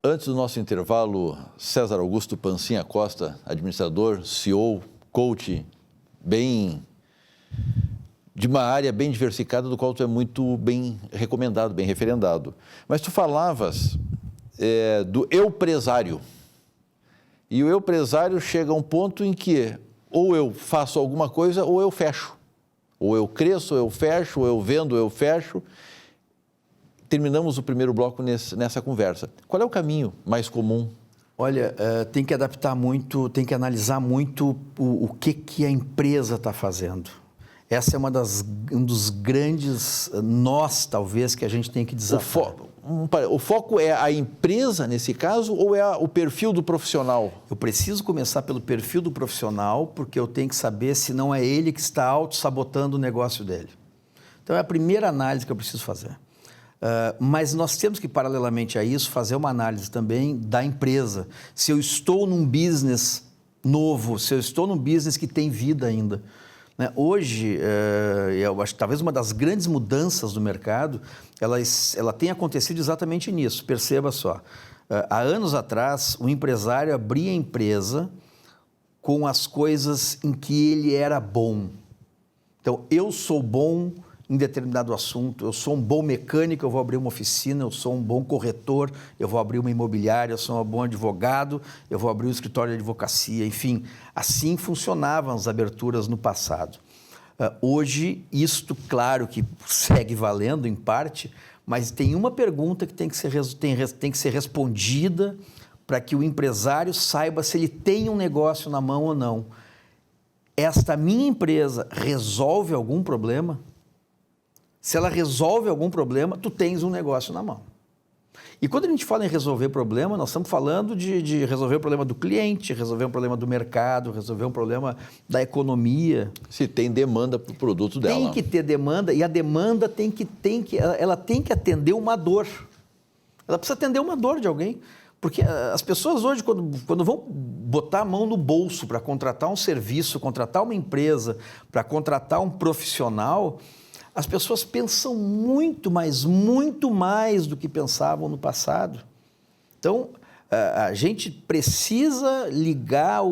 Antes do nosso intervalo, César Augusto Pancinha Costa, administrador, CEO, coach, de uma área bem diversificada, do qual tu é muito bem recomendado, bem referendado. Mas tu falavas do eu-presário. E o eu-presário chega a um ponto em que ou eu faço alguma coisa ou eu fecho. Ou eu cresço, ou eu fecho, ou eu vendo, ou eu fecho. Terminamos o primeiro bloco nessa conversa. Qual é o caminho mais comum? Olha, tem que adaptar muito, tem que analisar muito o que a empresa está fazendo. Essa é um dos grandes nós, talvez, que a gente tem que desafiar. O foco é a empresa, nesse caso, ou é o perfil do profissional? Eu preciso começar pelo perfil do profissional, porque eu tenho que saber se não é ele que está auto-sabotando o negócio dele. Então, é a primeira análise que eu preciso fazer. Mas nós temos que, paralelamente a isso, fazer uma análise também da empresa. Se eu estou num business novo, se eu estou num business que tem vida ainda. Hoje, eu acho que talvez uma das grandes mudanças do mercado, ela tem acontecido exatamente nisso. Perceba só, há anos atrás, o empresário abria a empresa com as coisas em que ele era bom. Então, eu sou bom em determinado assunto, eu sou um bom mecânico, eu vou abrir uma oficina, eu sou um bom corretor, eu vou abrir uma imobiliária, eu sou um bom advogado, eu vou abrir um escritório de advocacia, enfim, assim funcionavam as aberturas no passado. Hoje, isto, claro que segue valendo em parte, mas tem uma pergunta que tem que ser respondida para que o empresário saiba se ele tem um negócio na mão ou não. Esta minha empresa resolve algum problema? Se ela resolve algum problema, tu tens um negócio na mão. E quando a gente fala em resolver problema, nós estamos falando de resolver o problema do cliente, resolver um problema do mercado, resolver um problema da economia. Se tem demanda para o produto dela. Tem que ter demanda, e a demanda ela tem que atender uma dor. Ela precisa atender uma dor de alguém. Porque as pessoas hoje, quando vão botar a mão no bolso para contratar um serviço, contratar uma empresa, para contratar um profissional, as pessoas pensam muito mais do que pensavam no passado. Então, a gente precisa ligar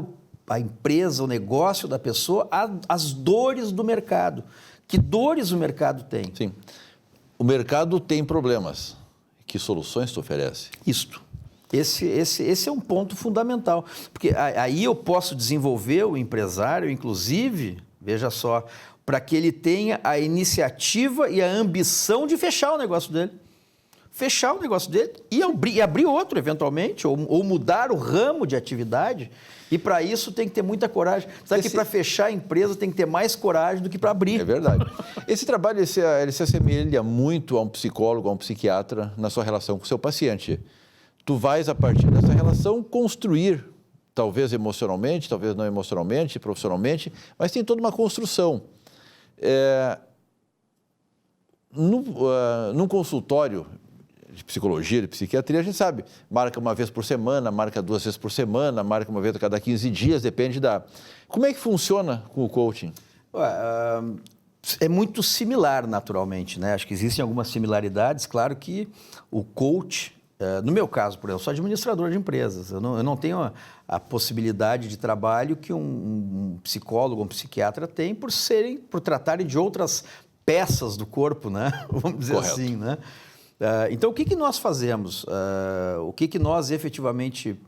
a empresa, o negócio da pessoa às dores do mercado. Que dores o mercado tem? Sim. O mercado tem problemas. Que soluções tu oferece? Isto. Esse é um ponto fundamental. Porque aí eu posso desenvolver o empresário, inclusive, veja só, para que ele tenha a iniciativa e a ambição de fechar o negócio dele. Fechar o negócio dele e abrir outro, eventualmente, ou mudar o ramo de atividade. E para isso tem que ter muita coragem. Sabe que para fechar a empresa tem que ter mais coragem do que para abrir. É verdade. Esse trabalho ele se assemelha muito a um psicólogo, a um psiquiatra na sua relação com o seu paciente. Tu vais, a partir dessa relação, construir, talvez emocionalmente, talvez não emocionalmente, profissionalmente, mas tem toda uma construção. Num consultório de psicologia, de psiquiatria, a gente sabe, marca uma vez por semana, marca 2 vezes por semana, marca uma vez a cada 15 dias, depende da... Como é que funciona com o coaching? É muito similar, naturalmente, né? Acho que existem algumas similaridades. Claro que o coach, no meu caso, por exemplo, eu sou administrador de empresas, eu não tenho a possibilidade de trabalho que um psicólogo, um psiquiatra tem por tratarem de outras peças do corpo, né? Vamos dizer Correto. assim, né? Então, o que nós fazemos? O que nós efetivamente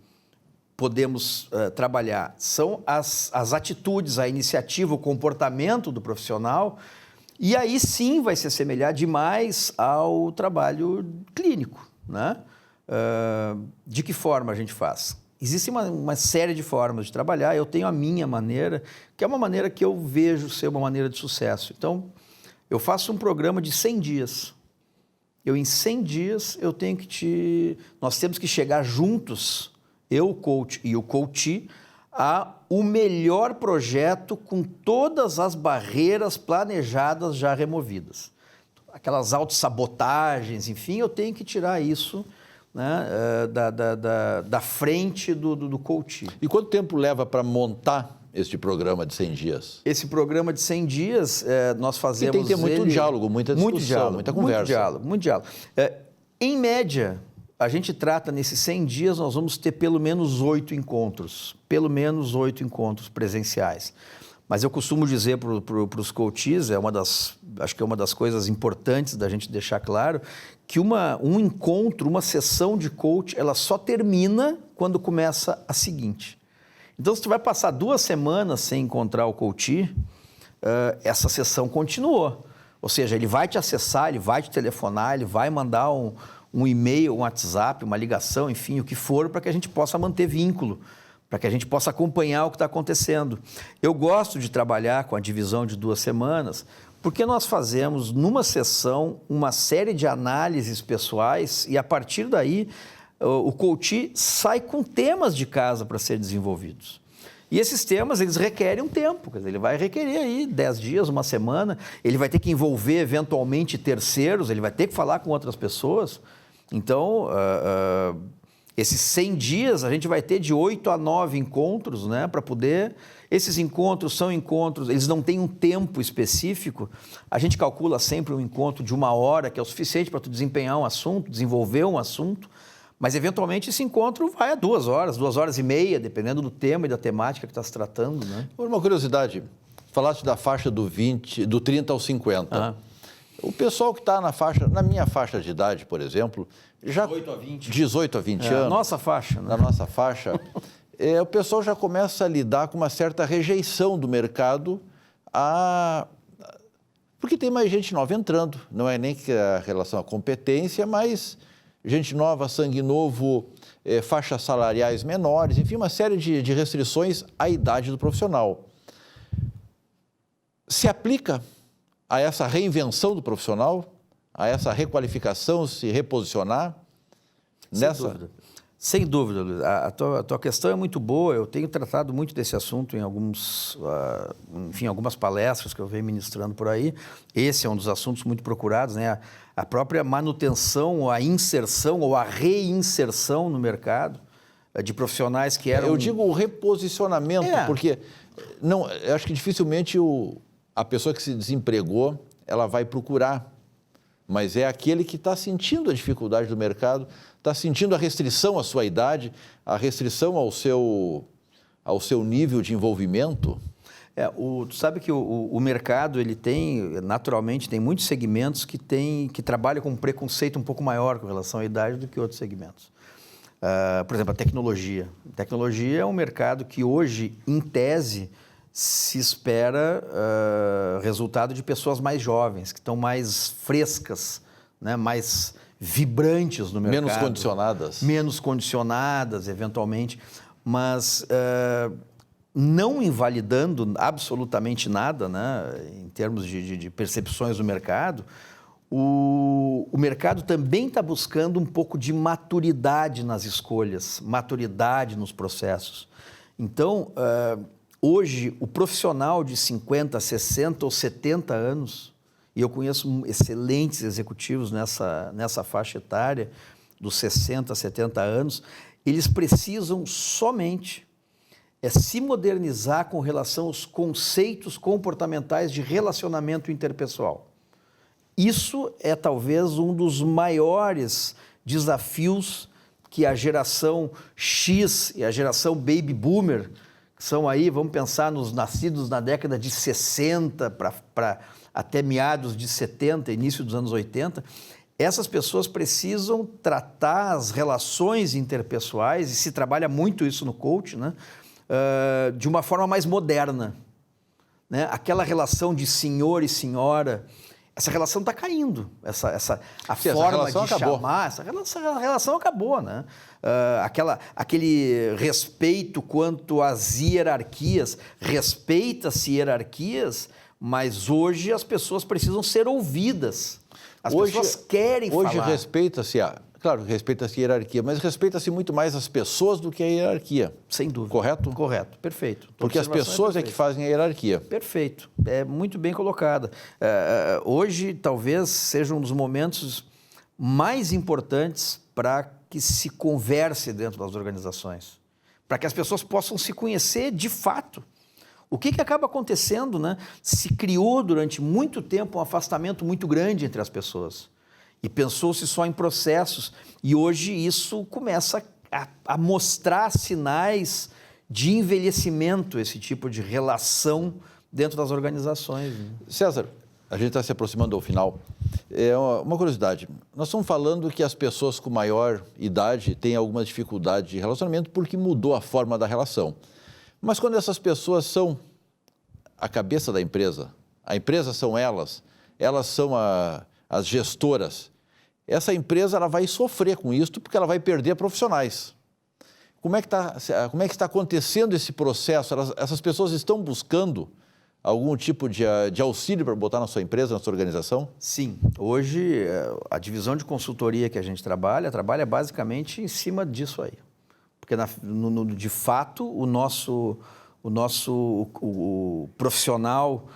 podemos trabalhar? São as atitudes, a iniciativa, o comportamento do profissional, e aí sim vai se assemelhar demais ao trabalho clínico, né? De que forma a gente faz? Existe uma série de formas de trabalhar. Eu tenho a minha maneira, que é uma maneira que eu vejo ser uma maneira de sucesso. Então, eu faço um programa de 100 dias. Em 100 dias, nós temos que chegar juntos, eu, o coach e o coachee, a o melhor projeto com todas as barreiras planejadas já removidas. Aquelas autossabotagens, enfim, eu tenho que tirar isso, né, da frente do coaching. E quanto tempo leva para montar este programa de 100 dias? Esse programa de 100 dias, nós fazemos... E tem que ter muito diálogo, muita discussão, muita conversa. Muito diálogo. Em média, a gente trata nesses 100 dias, nós vamos ter pelo menos 8 encontros presenciais. Mas eu costumo dizer para os coaches, acho que é uma das coisas importantes da gente deixar claro, que um encontro, uma sessão de coach, ela só termina quando começa a seguinte. Então, se tu vai passar 2 semanas sem encontrar o coach, essa sessão continuou. Ou seja, ele vai te acessar, ele vai te telefonar, ele vai mandar um e-mail, um WhatsApp, uma ligação, enfim, o que for, para que a gente possa manter vínculo, para que a gente possa acompanhar o que está acontecendo. Eu gosto de trabalhar com a divisão de 2 semanas, porque nós fazemos, numa sessão, uma série de análises pessoais e, a partir daí, o coach sai com temas de casa para ser desenvolvidos. E esses temas, eles requerem um tempo, quer dizer, ele vai requerer aí 10 dias, 1 semana, ele vai ter que envolver, eventualmente, terceiros, ele vai ter que falar com outras pessoas. Então, esses 100 dias, a gente vai ter de 8 a 9 encontros, né, para poder... Esses encontros são encontros, eles não têm um tempo específico, a gente calcula sempre um encontro de 1 hora, que é o suficiente para tu desempenhar um assunto, desenvolver um assunto, mas, eventualmente, esse encontro vai a 2 horas, 2 horas e meia, dependendo do tema e da temática que está se tratando, né? Uma curiosidade, falaste da faixa do 30 aos 50. O pessoal que está na minha faixa de idade, por exemplo, já 18 a 20 anos. Nossa faixa, né? Na nossa faixa, o pessoal já começa a lidar com uma certa rejeição do mercado, porque tem mais gente nova entrando. Não é nem que a relação à competência, mas gente nova, sangue novo, faixas salariais menores, enfim, uma série de restrições à idade do profissional. Se aplica a essa reinvenção do profissional, a essa requalificação, se reposicionar? Sem dúvida, Luiz. A tua questão é muito boa. Eu tenho tratado muito desse assunto em algumas palestras que eu venho ministrando por aí. Esse é um dos assuntos muito procurados, né? A própria manutenção, ou a inserção, ou a reinserção no mercado de profissionais que eram... Eu digo o reposicionamento, porque eu acho que dificilmente a pessoa que se desempregou, ela vai procurar, mas é aquele que está sentindo a dificuldade do mercado, está sentindo a restrição à sua idade, a restrição ao seu nível de envolvimento. Tu sabe que o mercado, ele naturalmente, tem muitos segmentos que trabalham com um preconceito um pouco maior com relação à idade do que outros segmentos. Por exemplo, a tecnologia. A tecnologia é um mercado que hoje, em tese, se espera resultado de pessoas mais jovens, que estão mais frescas, né, mais vibrantes no mercado. Menos condicionadas. Menos condicionadas, eventualmente. Mas não invalidando absolutamente nada, né, em termos de percepções do mercado, o mercado também está buscando um pouco de maturidade nas escolhas, maturidade nos processos. Então, hoje, o profissional de 50, 60 ou 70 anos, e eu conheço excelentes executivos nessa faixa etária, dos 60 a 70 anos, eles precisam somente se modernizar com relação aos conceitos comportamentais de relacionamento interpessoal. Isso é talvez um dos maiores desafios que a geração X e a geração Baby Boomer, que são aí, vamos pensar nos nascidos na década de 60 até meados de 70, início dos anos 80, essas pessoas precisam tratar as relações interpessoais, e se trabalha muito isso no coach, né, de uma forma mais moderna, né? Aquela relação de senhor e senhora, essa relação está caindo, a forma de chamar, essa relação acabou, né? Aquele respeito quanto às hierarquias, respeita-se hierarquias, mas hoje as pessoas precisam ser ouvidas, pessoas querem falar. Hoje respeita-se, claro, respeita-se a hierarquia, mas respeita-se muito mais as pessoas do que a hierarquia. Sem dúvida. Correto? Correto, perfeito. Porque as pessoas é que fazem a hierarquia. Perfeito, é muito bem colocada. Hoje, talvez, seja um dos momentos mais importantes para que se converse dentro das organizações, para que as pessoas possam se conhecer de fato. O que acaba acontecendo, né? Se criou durante muito tempo um afastamento muito grande entre as pessoas. E pensou-se só em processos. E hoje isso começa a mostrar sinais de envelhecimento, esse tipo de relação dentro das organizações. Né? César, a gente está se aproximando ao final. Uma curiosidade, nós estamos falando que as pessoas com maior idade têm alguma dificuldade de relacionamento porque mudou a forma da relação. Mas quando essas pessoas são a cabeça da empresa, a empresa são elas são as gestoras, essa empresa ela vai sofrer com isso porque ela vai perder profissionais. Como é que está acontecendo esse processo? Essas pessoas estão buscando algum tipo de auxílio para botar na sua empresa, na sua organização? Sim. Hoje, a divisão de consultoria que a gente trabalha basicamente em cima disso aí. Porque, de fato, o nosso profissional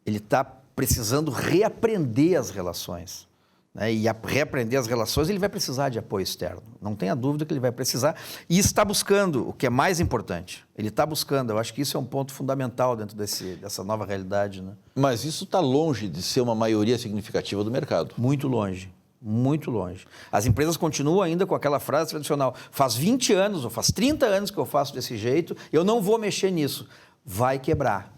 ele está precisando reaprender as relações. Né? E reaprender as relações, ele vai precisar de apoio externo. Não tenha dúvida que ele vai precisar. E está buscando, o que é mais importante. Ele está buscando. Eu acho que isso é um ponto fundamental dentro dessa nova realidade. Né? Mas isso está longe de ser uma maioria significativa do mercado. Muito longe. Muito longe. As empresas continuam ainda com aquela frase tradicional. Faz 20 anos ou faz 30 anos que eu faço desse jeito, eu não vou mexer nisso. Vai quebrar.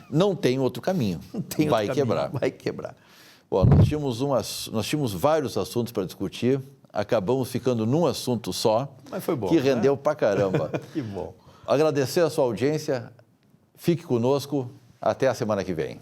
Não tem outro caminho. Vai quebrar. Vai quebrar. Bom, nós tínhamos vários assuntos para discutir, acabamos ficando num assunto só, mas foi bom, que rendeu pra caramba. Que bom. Agradecer a sua audiência, fique conosco, até a semana que vem.